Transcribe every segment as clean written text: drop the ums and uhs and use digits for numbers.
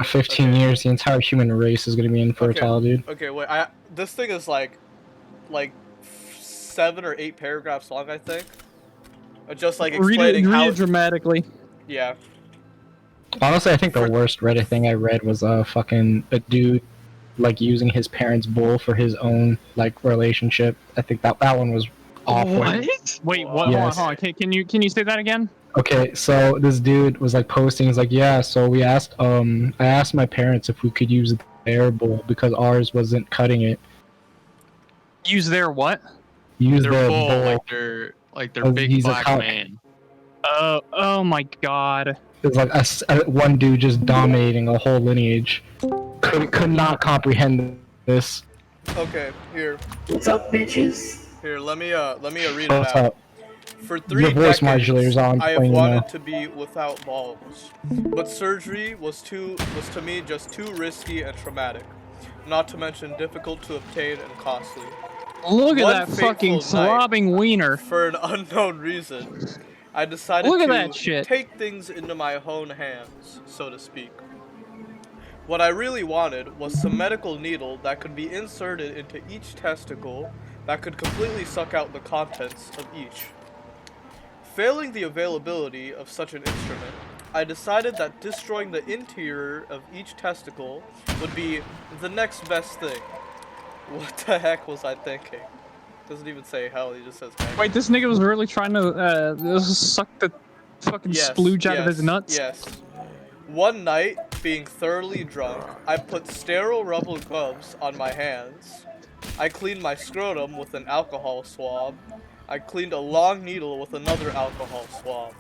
15 Okay. years, the entire human race is gonna be infertile, dude. Okay, wait. This thing is like 7 or 8 paragraphs long, I think. Just like explaining Read how. it dramatically. Yeah. Honestly, I think the For worst Reddit thing I read was a dude like using his parents' bull for his own like relationship. I think that one was awful. What? Wait, what? Yes. Hold on. Can you say that again? Okay, so this dude was like posting. He's like, yeah. So I asked my parents if we could use their bull because ours wasn't cutting it. Use their what? Use Their their bull, bull. like their big He's a black cock. man. Oh my god. It's like one dude just dominating a whole lineage. Could not comprehend this. Okay, here. What's up, bitches? Here, let me read it What's out. up? For 3 Your voice decades, modulator's on I have playing now. wanted to be without balls, but surgery was to me just too risky and traumatic, not to mention difficult to obtain and costly. Look at One that fateful fucking night, throbbing wiener. For an unknown reason, I decided Look at to that shit. take things into my own hands, so to speak. What I really wanted was some medical needle that could be inserted into each testicle that could completely suck out the contents of each. Failing the availability of such an instrument, I decided that destroying the interior of each testicle would be the next best thing. What the heck was I thinking? Doesn't even say hell, he just says heck. Wait, this nigga was really trying to suck the fucking splooge out of his nuts? Yes. One night, being thoroughly drunk, I put sterile rubber gloves on my hands. I cleaned my scrotum with an alcohol swab. I cleaned a long needle with another alcohol swab.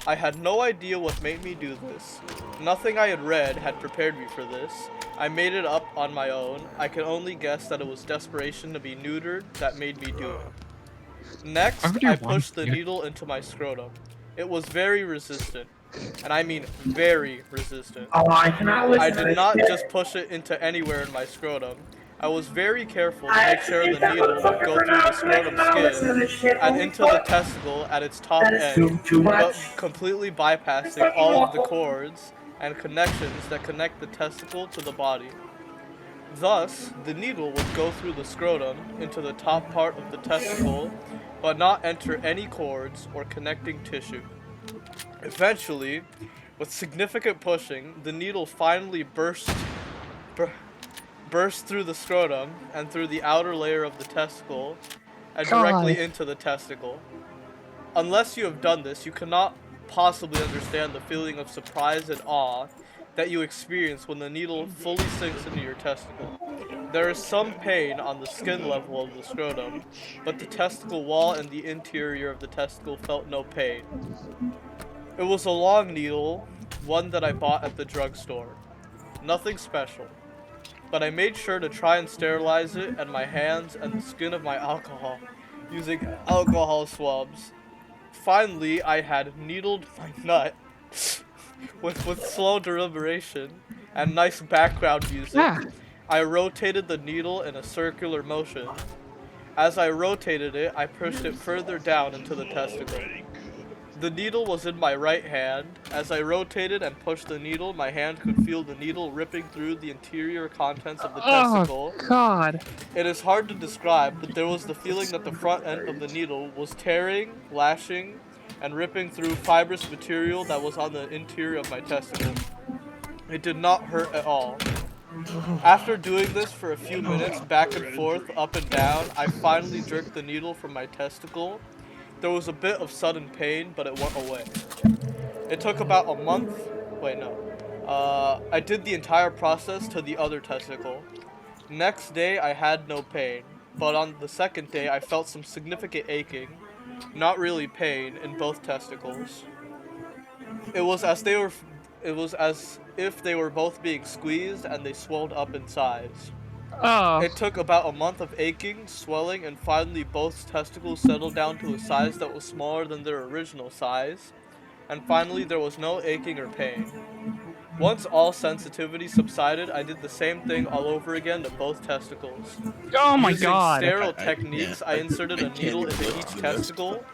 I had no idea what made me do this. Nothing I had read had prepared me for this. I made it up on my own. I can only guess that it was desperation to be neutered that made me do it. Next, I pushed the needle into my scrotum. It was very resistant. And I mean very resistant. Oh, I cannot listen I to did this not shit. just push it into anywhere in my scrotum. I was very careful to make sure the needle would go through the scrotum skin and into the testicle at its top end, but completely bypassing all of the cords and connections that connect the testicle to the body. Thus, the needle would go through the scrotum into the top part of the testicle, but not enter any cords or connecting tissue. Eventually, with significant pushing, the needle finally burst through the scrotum and through the outer layer of the testicle and directly into the testicle. Unless you have done this, you cannot possibly understand the feeling of surprise and awe that you experience when the needle fully sinks into your testicle. There is some pain on the skin level of the scrotum, but the testicle wall and the interior of the testicle felt no pain. It was a long needle, one that I bought at the drugstore. Nothing special. But I made sure to try and sterilize it and my hands and the skin of my alcohol using alcohol swabs. Finally, I had needled my nut with slow deliberation and nice background music. I rotated the needle in a circular motion. As I rotated it, I pushed it further down into the testicle. The needle was in my right hand. As I rotated and pushed the needle, my hand could feel the needle ripping through the interior contents of the testicle. Oh, God. It is hard to describe, but there was the feeling that the front end of the needle was tearing, lashing, and ripping through fibrous material that was on the interior of my testicle. It did not hurt at all. After doing this for a few minutes, back and forth, up and down, I finally jerked the needle from my testicle. There was a bit of sudden pain, but it went away. It took about a month. Wait, no. I did the entire process to the other testicle. Next day, I had no pain, but on the second day, I felt some significant aching, not really pain, in both testicles. It was as if they were both being squeezed and they swelled up in size. Oh. It took about a month of aching, swelling, and finally both testicles settled down to a size that was smaller than their original size. And finally there was no aching or pain. Once all sensitivity subsided, I did the same thing all over again to both testicles. Oh my Using god. sterile techniques, I inserted a needle into each testicle,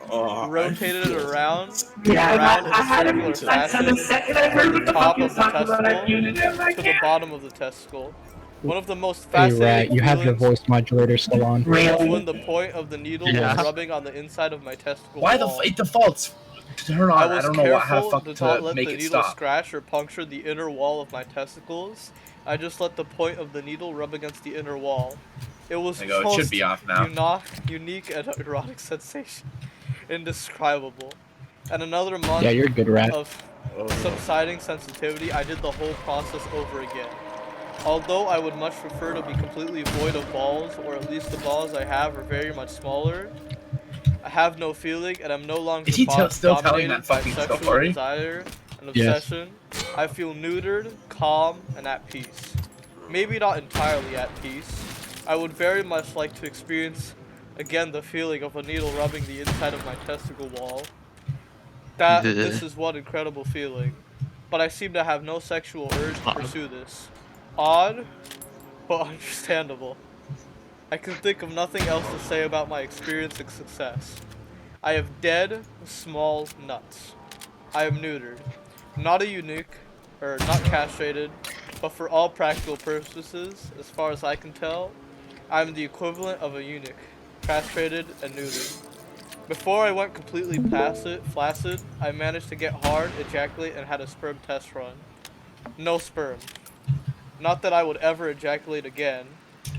rotated it around Yeah, in a circular fashion the second I heard from what the top you're of the talking about, I testicle muted it. I'm like, to the bottom of the testicle. One of the most Hey fascinating Rat, you have your feelings voice modulator still on. was when the point of the needle Yeah. was rubbing on the inside of my testicle Why the wall. it defaults to turn I on? I was don't know how careful to not let make the it needle stop. scratch or puncture the inner wall of my testicles. I just let the point of the needle rub against the inner wall. It was There you go. It should most be off now. unique and erotic sensation. Indescribable. And another month Yeah, you're a good Rat. of subsiding sensitivity, I did the whole process over again. Although I would much prefer to be completely void of balls, or at least the balls I have are very much smaller, I have no feeling, and I'm no longer Is he still telling dominated that by fucking sexual story? desire and Yes. obsession. I feel neutered, calm, and at peace. Maybe not entirely at peace. I would very much like to experience again the feeling of a needle rubbing the inside of my testicle wall. This is one incredible feeling. But I seem to have no sexual urge to pursue this. Odd, but understandable. I can think of nothing else to say about my experience and success. I have dead, small nuts. I am neutered. Not not castrated, but for all practical purposes, as far as I can tell, I am the equivalent of a eunuch, castrated and neutered. Before I went completely flaccid, I managed to get hard, ejaculate, and had a sperm test run. No sperm. Not that I would ever ejaculate again,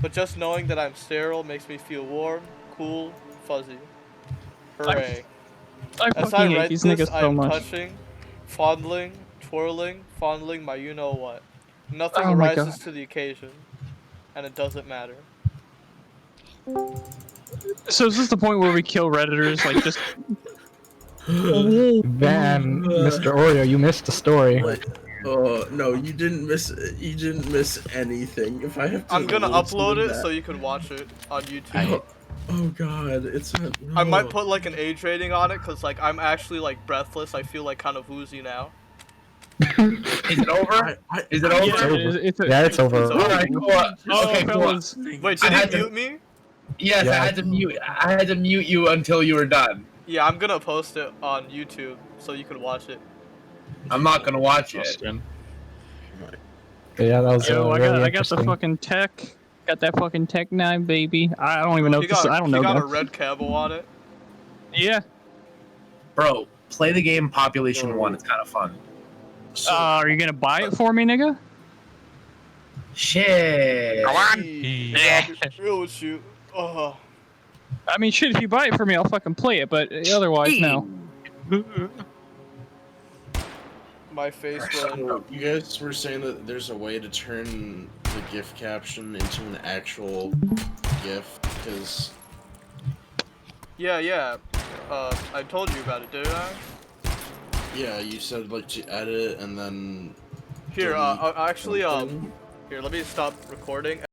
but just knowing that I'm sterile makes me feel warm, cool, fuzzy. Hooray. I As I fucking hate write these this, niggas I so am much. touching, fondling, twirling, fondling my you-know-what. Nothing Oh my arises God. to the occasion, and it doesn't matter. So is this the point where we kill Redditors? Like, just... Then, Mr. Oreo, you missed the story. What? Oh no, you didn't miss. You didn't miss anything. If I have to, I'm gonna listen upload to it that- so you can watch it on YouTube. Oh god, it's not. No. I might put like an age rating on it, cause like I'm actually like breathless. I feel like kind of woozy now. Is it over? Is it over? Yeah, it's over. It's over. Alright, cool. Oh, Okay, cool. fellas. Wait, I did had you to- mute me? Yes, Yeah. I had to mute you until you were done. Yeah, I'm gonna post it on YouTube so you can watch it. I'm not gonna watch it. Yeah, that was Yo, I really got the interesting. fucking tech. Got that fucking Tech 9, baby. I don't even know He if this is, I don't know. got a guys. red camo on it. Yeah. Bro, play the game Population 1. It's kind of fun. Are you gonna buy it for me, nigga? Shit. Real shoot. Oh. I mean, shit, if you buy it for me, I'll fucking play it, but otherwise, no. My face went. So, you guys were saying that there's a way to turn the GIF caption into an actual GIF, because Yeah. I told you about it, didn't I? yeah, you said like to edit and then Here, delete actually, something. here, let me stop recording.